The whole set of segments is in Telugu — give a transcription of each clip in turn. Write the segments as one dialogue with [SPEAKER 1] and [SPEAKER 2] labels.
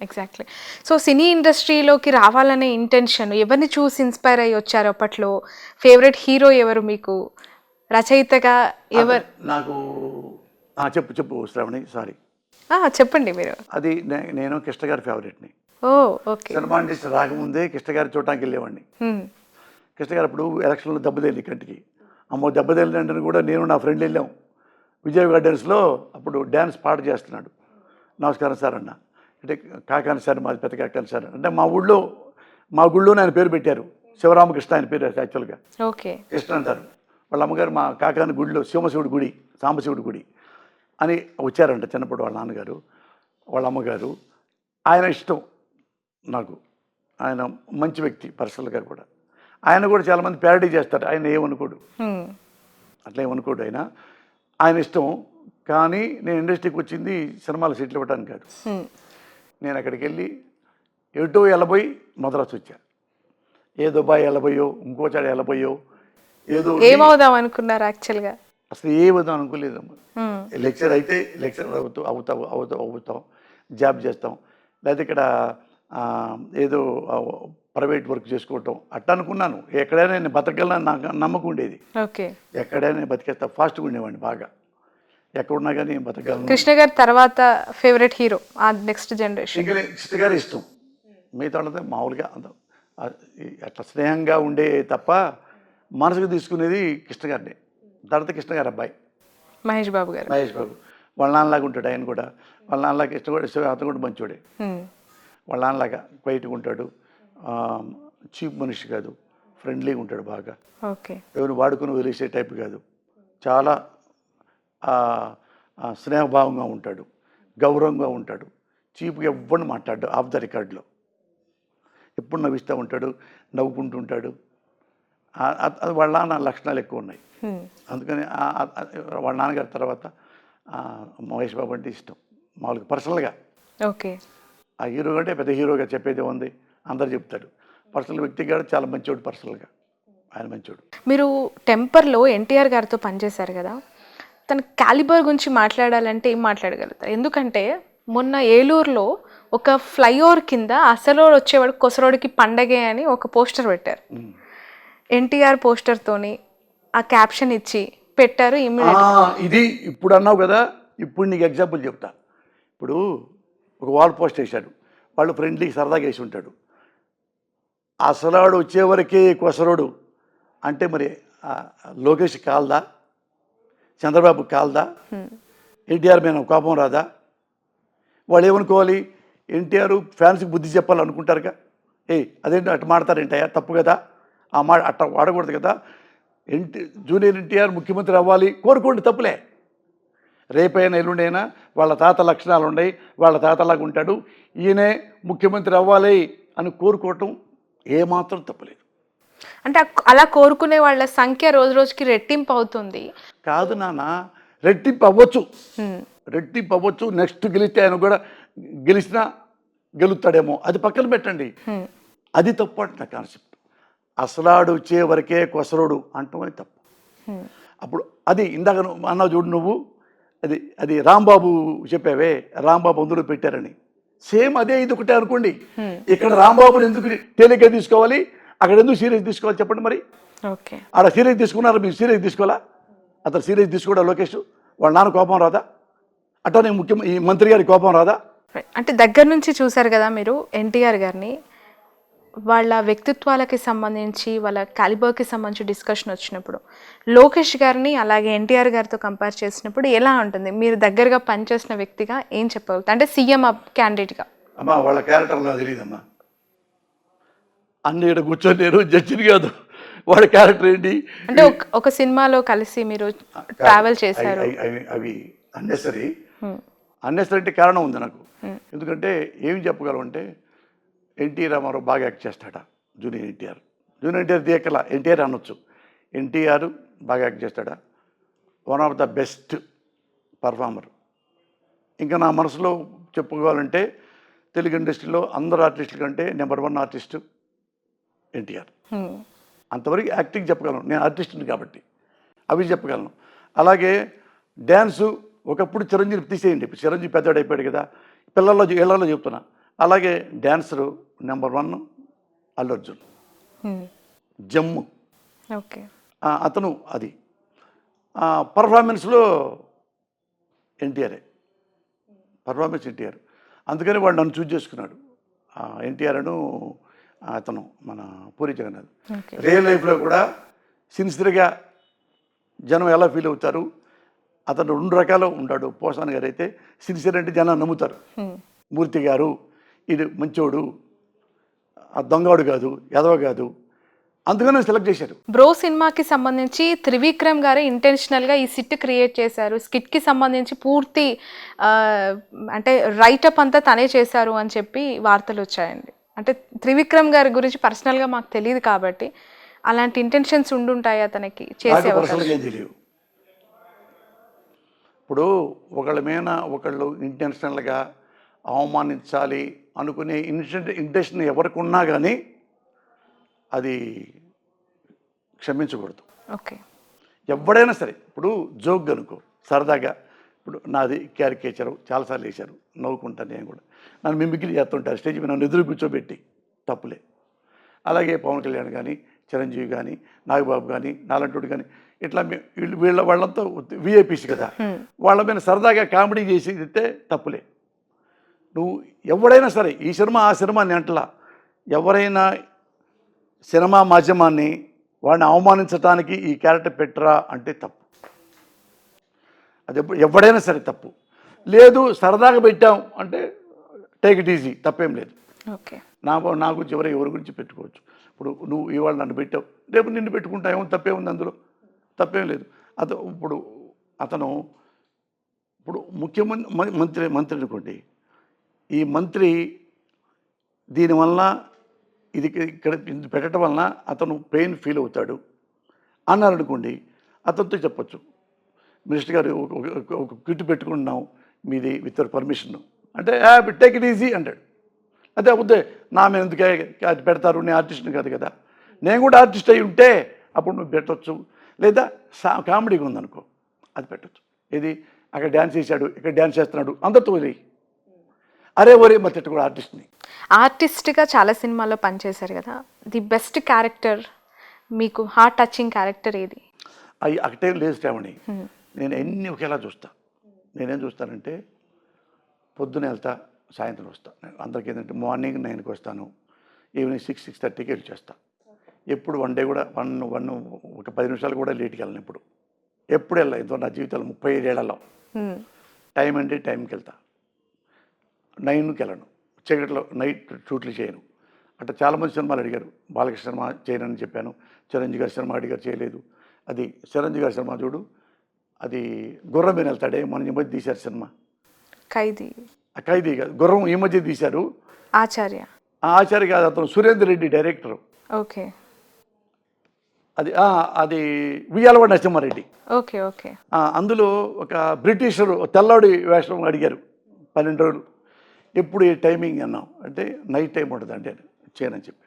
[SPEAKER 1] ఎగ్జాక్ట్లీ. సో సినీ ఇండస్ట్రీలోకి రావాలనే ఇంటెన్షన్ ఎవరిని చూసి ఇన్స్పైర్ అయ్యి వచ్చారు అప్పట్లో? ఫేవరెట్ హీరో ఎవరు మీకు? రచయితగా ఎవరు?
[SPEAKER 2] నాకు చెప్పు చెప్పు శ్రావణి, సారీ.
[SPEAKER 1] చెప్పండి మీరు.
[SPEAKER 2] అది నేను కృష్ణ గారి ఫేవరెట్ని.
[SPEAKER 1] ఓ ఓకే.
[SPEAKER 2] సినిమా ఇండస్ట్రీ రాకముందే కృష్ణ గారి చూడటానికి వెళ్ళేవాడిని. కృష్ణ గారు అప్పుడు ఎలక్షన్లో దెబ్బతేలి కంటికి. అమ్మో దెబ్బతేలినంటే కూడా నేను నా ఫ్రెండ్ వెళ్ళాం విజయ్ గార్డెన్స్లో. అప్పుడు డ్యాన్స్ పాట చేస్తున్నాడు. నమస్కారం సార్ అన్న అంటే, కాకాని సార్ మాది పెద్ద కాకాని సార్ అంటే మా గుళ్ళోనే ఆయన పేరు పెట్టారు. శివరామకృష్ణ ఆయన పేరు యాక్చువల్గా.
[SPEAKER 1] ఓకే.
[SPEAKER 2] కృష్ణ అంటారు. వాళ్ళ అమ్మగారు మా కాకాని గుడిలో శివశివుడి గుడి, సాంబశివుడి గుడి అని వచ్చారంట చిన్నప్పుడు వాళ్ళ నాన్నగారు, వాళ్ళ అమ్మగారు. ఆయన ఇష్టం నాకు. ఆయన మంచి వ్యక్తి పర్సనల్గా కూడా. ఆయన కూడా చాలామంది ప్యారడీ చేస్తారు. ఆయన ఏమనుకోడు, అట్లా ఏమనుకోడు. ఆయన ఇష్టం. కానీ నేను ఇండస్ట్రీకి వచ్చింది సినిమాలు సెటిల్ ఇవ్వడానికి కాదు. నేను అక్కడికి వెళ్ళి ఎటో వెళ్ళబోయి మద్రాసు వచ్చా. ఏ దుబాయ్ వెళ్ళబోయో, ఇంకో చాడ వెళ్ళబోయో, ఏదో
[SPEAKER 1] ఏమవుదాం అనుకున్నారు యాక్చువల్గా?
[SPEAKER 2] అసలు ఏ వద్దాం అనుకోలేదమ్మా. లెక్చర్ అయితే లెక్చర్ అవుతాం, జాబ్ చేస్తాం, లేకపోతే ఇక్కడ ఏదో ప్రైవేట్ వర్క్ చేసుకోవటం అట్లా అనుకున్నాను. ఎక్కడైనా నేను బతకగలను నాకు నమ్మకం ఉండేది.
[SPEAKER 1] ఓకే.
[SPEAKER 2] ఎక్కడైనా నేను బతికేస్తా, ఫాస్ట్గా ఉండేవాడిని బాగా. ఎక్కడున్నా కానీ బతకగలను.
[SPEAKER 1] కృష్ణ గారి తర్వాత ఫేవరెట్ హీరో ఆ నెక్స్ట్ జనరేషన్?
[SPEAKER 2] ఇంకా కృష్ణ గారి ఇష్టం. మిగతా వాళ్ళతో మామూలుగా అట్లా స్నేహంగా ఉండే తప్ప మనసుకు తీసుకునేది కృష్ణ గారిని. తర్వాత కృష్ణ గారి అబ్బాయి
[SPEAKER 1] మహేష్ బాబు గారు.
[SPEAKER 2] మహేష్ బాబు వాళ్ళ నాన్నలాగా ఉంటాడు. ఆయన కూడా వాళ్ళ నాన్నలాగా కృష్ణ కూడా, అతను కూడా మంచోడే. వాళ్ళ నాన్నలాగా క్వైట్గా ఉంటాడు, చీప్ మనిషి కాదు, ఫ్రెండ్లీగా ఉంటాడు బాగా.
[SPEAKER 1] ఓకే.
[SPEAKER 2] ఎవరు వాడుకుని వదిలేసే టైప్ కాదు. చాలా స్నేహభావంగా ఉంటాడు, గౌరవంగా ఉంటాడు. చీప్గా ఎవ్వరిని మాట్లాడు. ఆఫ్ ద రికార్డులో ఎప్పుడు నవ్విస్తూ ఉంటాడు, నవ్వుకుంటూ ఉంటాడు. అది వాళ్ళ నాన్న లక్షణాలు ఎక్కువ ఉన్నాయి. అందుకని వాళ్ళ నాన్నగారి తర్వాత మహేష్ బాబు అంటే ఇష్టం మామూలుగా పర్సనల్గా.
[SPEAKER 1] ఓకే.
[SPEAKER 2] ఆ హీరో అంటే పెద్ద హీరోగా చెప్పేది ఉంది, అందరు చెప్తాడు. పర్సనల్ వ్యక్తిగా చాలా మంచోడు, పర్సనల్గా ఆయన మంచోడు.
[SPEAKER 1] మీరు టెంపర్లో ఎన్టీఆర్ గారితో పనిచేశారు కదా, తన క్యాలిబర్ గురించి మాట్లాడాలంటే ఏం మాట్లాడగలుగుతారు? ఎందుకంటే మొన్న ఏలూరులో ఒక ఫ్లైఓవర్ కింద అసలు వచ్చేవాడు కొసరోడికి పండగే అని ఒక పోస్టర్ పెట్టారు. ఎన్టీఆర్ పోస్టర్తోని ఆ క్యాప్షన్ ఇచ్చి పెట్టారు.
[SPEAKER 2] ఇది ఇప్పుడు అన్నావు కదా, ఇప్పుడు నీకు ఎగ్జాంపుల్ చెప్తా. ఇప్పుడు ఒక వాల్ పోస్ట్ వేశాడు, వాళ్ళు ఫ్రెండ్లీ సరదాగా వేసి ఉంటాడు. అసలాడు వచ్చేవరకే కొసరోడు అంటే మరి లోకేష్ కాల్దా, చంద్రబాబు కాల్దా, ఎన్టీఆర్ మీద కోపం రాదా? వాళ్ళు ఏమనుకోవాలి? ఎన్టీఆర్ ఫ్యాన్స్కి బుద్ధి చెప్పాలనుకుంటారుగా. అదేంటి అట్లా మాడతారేంటయ్యా, తప్పు కదా, ఆ మాట అట్లా వాడకూడదు కదా. జూనియర్ ఎన్టీఆర్ ముఖ్యమంత్రి అవ్వాలి కోరుకోండి, తప్పులే. రేపైనా ఎల్లుండైనా వాళ్ళ తాత లక్షణాలు ఉన్నాయి, వాళ్ళ తాతలాగా ఉంటాడు, ఈయనే ముఖ్యమంత్రి అవ్వాలి అని కోరుకోవటం ఏమాత్రం తప్పులేదు.
[SPEAKER 1] అంటే అలా కోరుకునే వాళ్ళ సంఖ్య రోజు రోజుకి రెట్టింపు అవుతుంది.
[SPEAKER 2] కాదు నాన్న, రెట్టింపు అవ్వచ్చు, రెట్టింపు అవ్వచ్చు. నెక్స్ట్ గెలిస్తే ఆయన కూడా గెలుస్తాడేమో, అది పక్కన పెట్టండి. అది తప్పు అంటున్న కాన్సెప్ట్. అసలాడు వచ్చే వరకే కొసరోడు అంటామని తప్పు. అప్పుడు అది ఇందాక అన్నావు చూడు నువ్వు, అది రాంబాబు చెప్పావే, రాంబాబు అందులో పెట్టారని. సేమ్ అదే ఇది ఒకటే అనుకోండి. ఇక్కడ రాంబాబుని ఎందుకు తేలిగ్గా తీసుకోవాలి, అక్కడ ఎందుకు సీరియస్ తీసుకోవాలి చెప్పండి మరి.
[SPEAKER 1] ఓకే.
[SPEAKER 2] ఆడ సీరియస్ తీసుకున్నారు, మీరు సీరియస్ తీసుకోవాలా? అతను సీరియస్ తీసుకోవడా లోకేష్? వాళ్ళ నాన్న కోపం రాదా? అట్లానే ఈ మంత్రి గారి కోపం రాదా?
[SPEAKER 1] అంటే దగ్గర నుంచి చూసారు కదా మీరు ఎన్టీఆర్ గారిని, వాళ్ళ వ్యక్తిత్వాలకి సంబంధించి వాళ్ళ క్యాలిబర్కి సంబంధించి డిస్కషన్ వచ్చినప్పుడు లోకేష్ గారిని అలాగే ఎన్టీఆర్ గారితో కంపేర్ చేసినప్పుడు ఎలా ఉంటుంది? మీరు దగ్గరగా పనిచేసిన వ్యక్తిగా ఏం చెప్పగలుగుతారు, అంటే సీఎం క్యాండిడేట్గా?
[SPEAKER 2] అమ్మా వాళ్ళ క్యారెక్టర్ నాకు తెలియదమ్మా. అన్ని ఇక్కడ కూర్చొని నేను జడ్జిని కాదు, వాళ్ళ క్యారెక్టర్ ఏంటి
[SPEAKER 1] అంటే ఒక సినిమాలో కలిసి మీరు ట్రావెల్ చేశారు.
[SPEAKER 2] అవి అన్నెసరీ అంటే కారణం ఉంది నాకు. ఎందుకంటే ఏమి చెప్పగలం అంటే, ఎన్టీ రామారావు బాగా యాక్ట్ చేస్తాడా, జూనియర్ ఎన్టీఆర్ తీయకల ఎన్టీఆర్ అనొచ్చు. ఎన్టీఆర్ బాగా యాక్ట్ చేస్తాడా, one of the best performer. ఇంకా నా మనసులో చెప్పుకోవాలంటే తెలుగు ఇండస్ట్రీలో అందరు ఆర్టిస్టుల కంటే నెంబర్ 1 ఆర్టిస్టు ఎన్టీఆర్. అంతవరకు యాక్టింగ్ చెప్పగలను, నేను ఆర్టిస్ట్ని కాబట్టి అవి చెప్పగలను. అలాగే డ్యాన్సు ఒకప్పుడు చిరంజీవి తీసేయండి, చిరంజీవి పెద్దవాడు అయిపోయాడు కదా, ఇళ్లలో చెప్తున్నా, అలాగే dancer number 1 Allu Arjun, Jammu
[SPEAKER 1] okay.
[SPEAKER 2] అతను అది. పర్ఫార్మెన్స్లో ఎన్టీఆరే, పర్ఫార్మెన్స్ ఎన్టీఆర్. అందుకని వాడు నన్ను చూజ్ చేసుకున్నాడు. ఎన్టీఆర్ను అతను మన పూరి జగన్నాథ్.
[SPEAKER 1] ఓకే.
[SPEAKER 2] రియల్ లైఫ్లో కూడా సిన్సియర్గా జనం ఎలా ఫీల్ అవుతారు, అతను 2 రకాలు ఉంటాడు. పోసాని గారు అయితే సిన్సియర్ అంటే జనం నమ్ముతారు. మూర్తి గారు ఇది మంచోడు, దొంగవాడు కాదు, ఎదవ కాదు, అందుకని సెలెక్ట్ చేశారు.
[SPEAKER 1] బ్రో సినిమాకి సంబంధించి త్రివిక్రమ్ గారే ఇంటెన్షనల్గా ఈ సిట్ క్రియేట్ చేశారు. స్కిట్కి సంబంధించి పూర్తి అంటే రైటప్ అంతా తనే చేశారు అని చెప్పి వార్తలు వచ్చాయండి. అంటే త్రివిక్రమ్ గారి గురించి పర్సనల్గా మాకు తెలియదు కాబట్టి అలాంటి ఇంటెన్షన్స్ ఉండుంటాయి అతనికి చేసే
[SPEAKER 2] పర్సనల్గా ఏం తెలియదు. ఇప్పుడు ఒకళ్ళ మీద ఒకళ్ళు ఇంటెన్షనల్గా అవమానించాలి అనుకునే ఇంటెన్షన్ ఎవరికి ఉన్నా కానీ అది క్షమించకూడదు.
[SPEAKER 1] ఓకే.
[SPEAKER 2] ఎవడైనా సరే, ఇప్పుడు జోక్ అనుకో సరదాగా, ఇప్పుడు నాది క్యారికేచరు చాలాసార్లు వేశారు, నవ్వుకుంటాను నేను కూడా. నన్ను మిమిక్రీ చేస్తుంటారు స్టేజ్ మీద, నన్ను ఎదురు కూర్చోబెట్టి, తప్పులే. అలాగే పవన్ కళ్యాణ్ కానీ, చిరంజీవి కానీ, నాగబాబు కానీ, నాలంటోడు కానీ, ఇట్లా వాళ్ళంతా విఐపీస్ కదా, వాళ్ళ మీద సరదాగా కామెడీ చేసి ఇస్తే తప్పులే. నువ్వు ఎవడైనా సరే, ఈ సినిమా ఆ సినిమా అని అంటలా, ఎవరైనా సినిమా మాధ్యమాన్ని వాడిని అవమానించడానికి ఈ క్యారెక్టర్ పెట్టరా అంటే తప్పు. అది ఎవడైనా సరే తప్పు. లేదు సరదాగా పెట్టాం అంటే టేక్ ఇట్ ఈజీ, తప్పేం లేదు.
[SPEAKER 1] ఓకే.
[SPEAKER 2] నా గురించి ఎవరి గురించి పెట్టుకోవచ్చు. ఇప్పుడు నువ్వు ఇవాళ నన్ను పెట్టావు, రేపు నిన్ను పెట్టుకుంటా, ఏమో తప్పే ఉంది, అందులో తప్పేం లేదు. అతను ఇప్పుడు మంత్రి అనుకోండి, ఈ మంత్రి దీనివల్ల ఇది ఇక్కడ పెట్టడం వలన అతను పెయిన్ ఫీల్ అవుతాడు అన్నారనుకోండి, అతనితో చెప్పచ్చు, మినిస్టర్ గారు ఒక కిట్ పెట్టుకుంటున్నాం మీది విత్ పర్మిషన్ అంటే టేక్ ఇట్ ఈజీ అంటాడు. అదే వద్దే నా మీద ఎందుకు అది పెడతారు, నేను ఆర్టిస్ట్ని కాదు కదా, నేను కూడా ఆర్టిస్ట్ అయి ఉంటే అప్పుడు నువ్వు పెట్టవచ్చు. లేదా కామెడీగా ఉందనుకో అది పెట్టచ్చు. ఇది అక్కడ డ్యాన్స్ చేశాడు, ఇక్కడ డ్యాన్స్ చేస్తున్నాడు, అందరితో వదిలేయి, అరే ఒరే మరి కూడా ఆర్టిస్ట్ని.
[SPEAKER 1] ఆర్టిస్ట్గా చాలా సినిమాల్లో పనిచేశారు కదా, ది బెస్ట్ క్యారెక్టర్ మీకు హార్ట్ టచింగ్ క్యారెక్టర్ ఏది?
[SPEAKER 2] అవి ఒకటే లేదు శ్రావణి, నేను ఎన్ని ఒకేలా చూస్తా. నేనేం చూస్తానంటే పొద్దున వెళ్తా, సాయంత్రం వస్తా. అందరికీ ఏంటంటే మార్నింగ్ 9కి వస్తాను, ఈవినింగ్ 6-6:30కి వచ్చేస్తా. ఎప్పుడు వన్ డే కూడా ఒక 10 నిమిషాలు కూడా లేట్కి వెళ్ళను. ఎప్పుడు వెళ్ళా ఎంతో నా జీవితంలో 35 ఏళ్లలో టైం అంటే టైంకి వెళ్తా. 9కి వెళ్ళను, చీకట్లో నైట్ షూట్లు చేయను. అట్లా చాలామంది సినిమాలు అడిగారు, బాలకృష్ణ సినిమా చేయనని చెప్పాను, చిరంజీవి గారి సినిమా అడిగారు, చేయలేదు. అది చిరంజీవి గారి సినిమా చూడు, అది గుర్రం మీద వెళ్తాడే, మన ఈ మధ్య తీశారు సినిమా
[SPEAKER 1] ఖైదీ.
[SPEAKER 2] ఖైదీ కాదు, గుర్రం ఈ మధ్య తీశారు. ఆచార్య కాదు, అతను సురేందర్ రెడ్డి డైరెక్టరు.
[SPEAKER 1] ఓకే.
[SPEAKER 2] అది ఉయ్యాలవాడ నరసింహారెడ్డి.
[SPEAKER 1] ఓకే. ఓకే.
[SPEAKER 2] అందులో ఒక బ్రిటిషరు తెల్లవాడి వేషం అడిగారు 12 రోజులు. ఎప్పుడు ఈ టైమింగ్ అన్నాం అంటే నైట్ టైం ఉంటుంది అంటే చేయనని చెప్పి.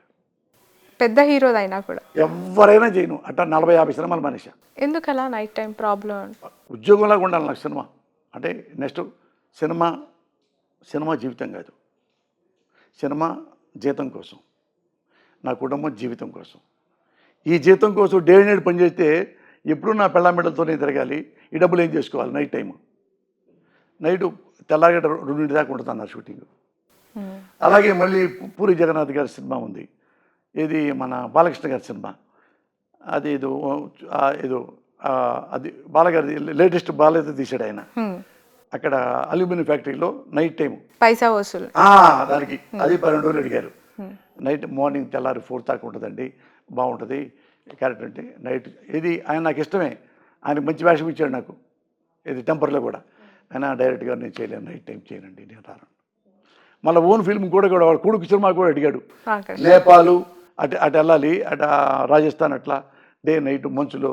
[SPEAKER 1] పెద్ద హీరోదైనా కూడా
[SPEAKER 2] ఎవరైనా చేయను. అట్లా 40-50 సినిమాలు మనిషి.
[SPEAKER 1] ఎందుకలా నైట్ టైం ప్రాబ్లం?
[SPEAKER 2] ఉద్యోగంలాగా ఉండాలి నాకు సినిమా అంటే. నెక్స్ట్ సినిమా జీవితం కాదు, సినిమా జీతం కోసం, నా కుటుంబం జీవితం కోసం. ఈ జీతం కోసం డే నైట్ పనిచేస్తే ఎప్పుడు నా పెళ్ళాం బిడ్డలతోనే తిరగాలి, ఈ డబ్బులు ఏం చేసుకోవాలి. నైట్ టైము, నైటు తెల్లగడ 2 దాకా ఉంటుంది అన్న షూటింగ్. అలాగే మళ్ళీ పూరి జగన్నాథ్ గారి సినిమా ఉంది, ఇది మన బాలకృష్ణ గారి సినిమా, అది ఏదో అది బాలగారి లేటెస్ట్ బాలయ్య తీశాడు ఆయన. అక్కడ అల్యూమినియం ఫ్యాక్టరీలో నైట్ టైం
[SPEAKER 1] పైసా వసూలు,
[SPEAKER 2] దానికి అది 12 రోజులు అడిగారు. నైట్ మార్నింగ్ తెల్లారి 4 దాకా ఉంటుందండి, బాగుంటుంది క్యారెక్టర్ అంటే. నైట్ ఇది ఆయన నాకు ఇష్టమే, ఆయన మంచి వేషం ఇచ్చాడు నాకు, ఇది టెంపర్లో కూడా. ఆయన డైరెక్ట్గా నేను చేయలేను, నైట్ టైం చేయనండి, నేను రాను. మళ్ళీ ఓన్ ఫిల్మ్ కూడా వాడు కొడుకు సినిమా కూడా అడిగాడు, నేపాలు అటు వెళ్ళాలి, అటు రాజస్థాన్, అట్లా డే నైట్ మంచులో.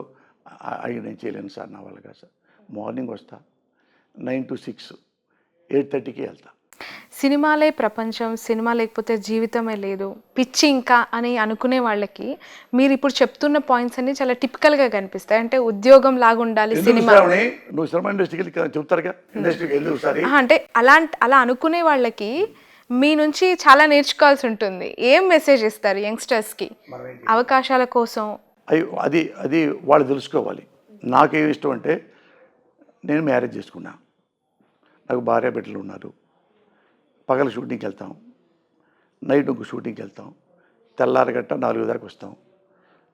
[SPEAKER 2] అవి నేను చేయలేను సార్, నా వల్ల కాదు సార్. మార్నింగ్ వస్తా 9 to 6, 8:30కి వెళ్తా.
[SPEAKER 1] సినిమాలే ప్రపంచం, సినిమా లేకపోతే జీవితమే లేదు, పిచ్చి ఇంకా అని అనుకునే వాళ్ళకి మీరు ఇప్పుడు చెప్తున్న పాయింట్స్ అన్ని చాలా టిపికల్గా కనిపిస్తాయి. అంటే ఉద్యోగం లాగా ఉండాలి సినిమా.
[SPEAKER 2] నువ్వు సినిమా ఇండస్ట్రీకి చెప్తారుగా, ఇండస్ట్రీకి వెళ్ళి ఒకసారి.
[SPEAKER 1] అంటే అలా అనుకునే వాళ్ళకి మీ నుంచి చాలా నేర్చుకోవాల్సి ఉంటుంది. ఏం మెసేజ్ ఇస్తారు యంగ్స్టర్స్కి అవకాశాల కోసం?
[SPEAKER 2] అది వాళ్ళు తెలుసుకోవాలి. నాకేం ఇష్టం అంటే, నేను మ్యారేజ్ చేసుకున్నా, నాకు భార్య బిడ్డలు ఉన్నారు. పగల షూటింగ్కి వెళ్తాం, నైట్ ఇంకో షూటింగ్కి వెళ్తాం, తెల్లారగట్ట 4 దాకా వస్తాం,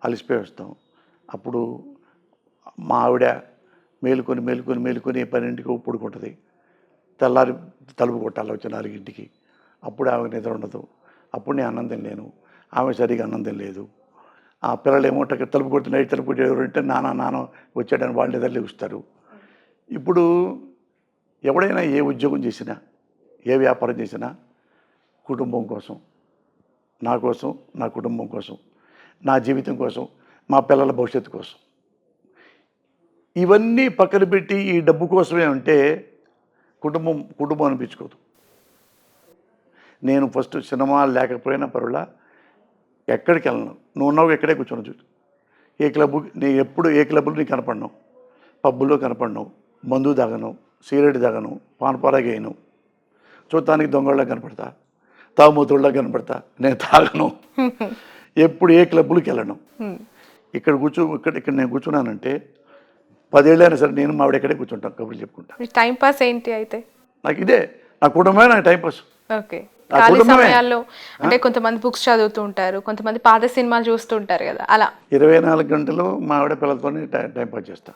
[SPEAKER 2] అలసిపోయి వస్తాం. అప్పుడు మా ఆవిడ మేలుకొని 12కి పడుకుంటుంది. తెల్లారి తలుపు కొట్టాలి వచ్చి 4కి. అప్పుడు ఆమె నిద్ర ఉండదు. అప్పుడు నేను అన్నం తినలేను, ఆమె సరిగా అన్నం తినలేదు. ఆ పిల్లలు ఏమో తలుపు కొట్టి నైట్ తలుపు కొట్టి ఎవరంటే నాన్న వచ్చాడని వాళ్ళు నిద్ర లేస్తారు. ఇప్పుడు ఎవడైనా ఏ ఉద్యోగం చేసినా, ఏ వ్యాపారం చేసినా కుటుంబం కోసం, నా కోసం, నా కుటుంబం కోసం, నా జీవితం కోసం, మా పిల్లల భవిష్యత్తు కోసం, ఇవన్నీ పక్కన పెట్టి ఈ డబ్బు కోసమే ఉంటే కుటుంబం అనిపించుకోదు. నేను ఫస్ట్ సినిమా లేకపోయినా పరులా ఎక్కడికి వెళ్ళను, నువ్వు ఉన్నావు ఇక్కడే కూర్చొని చూడు. నేను ఎప్పుడు ఏ క్లబ్లో నీకు కనపడినావు, పబ్బుల్లో కనపడినావు, మందు తాగను, సిగరెట్ తాగను, పానపారాగా వేయను, చూడటానికి దొంగళ్ళ కనపడతా, తాగుమూతుళ్ళ కనపడతా, నేను తాగను. ఎప్పుడు ఏ క్లబ్లోకి వెళ్ళను. ఇక్కడ నేను కూర్చున్నానంటే 10 ఏళ్ళైనా సరే నేను మావిడ ఎక్కడే కూర్చుంటాను, కబుర్లు చెప్పుకుంటా.
[SPEAKER 1] టైం పాస్ ఏంటి అయితే?
[SPEAKER 2] నాకు ఇదే, నా కుటుంబమే నాకు టైంపాస్.
[SPEAKER 1] ఓకే. ఖాళీ సమయాల్లో అంటే కొంతమంది బుక్స్ చదువుతూ ఉంటారు, కొంతమంది పాత సినిమాలు చూస్తూ ఉంటారు కదా, అలా
[SPEAKER 2] 24 గంటలు మా ఆవిడ పిల్లలతోనే టైంపాస్ చేస్తా,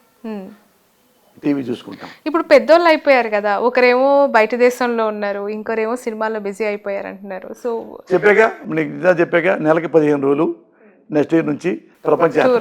[SPEAKER 2] టీవీ చూసుకుంటాం.
[SPEAKER 1] ఇప్పుడు పెద్దోళ్ళు అయిపోయారు కదా, ఒకరేమో బయట దేశంలో ఉన్నారు, ఇంకొరేమో సినిమాల్లో బిజీ అయిపోయారు అంటున్నారు. సో
[SPEAKER 2] చెప్పాక నీకు చెప్పాక నెలకి 15 రోజులు నెక్స్ట్ ఇయర్ నుంచి ప్రపంచ యాత్ర.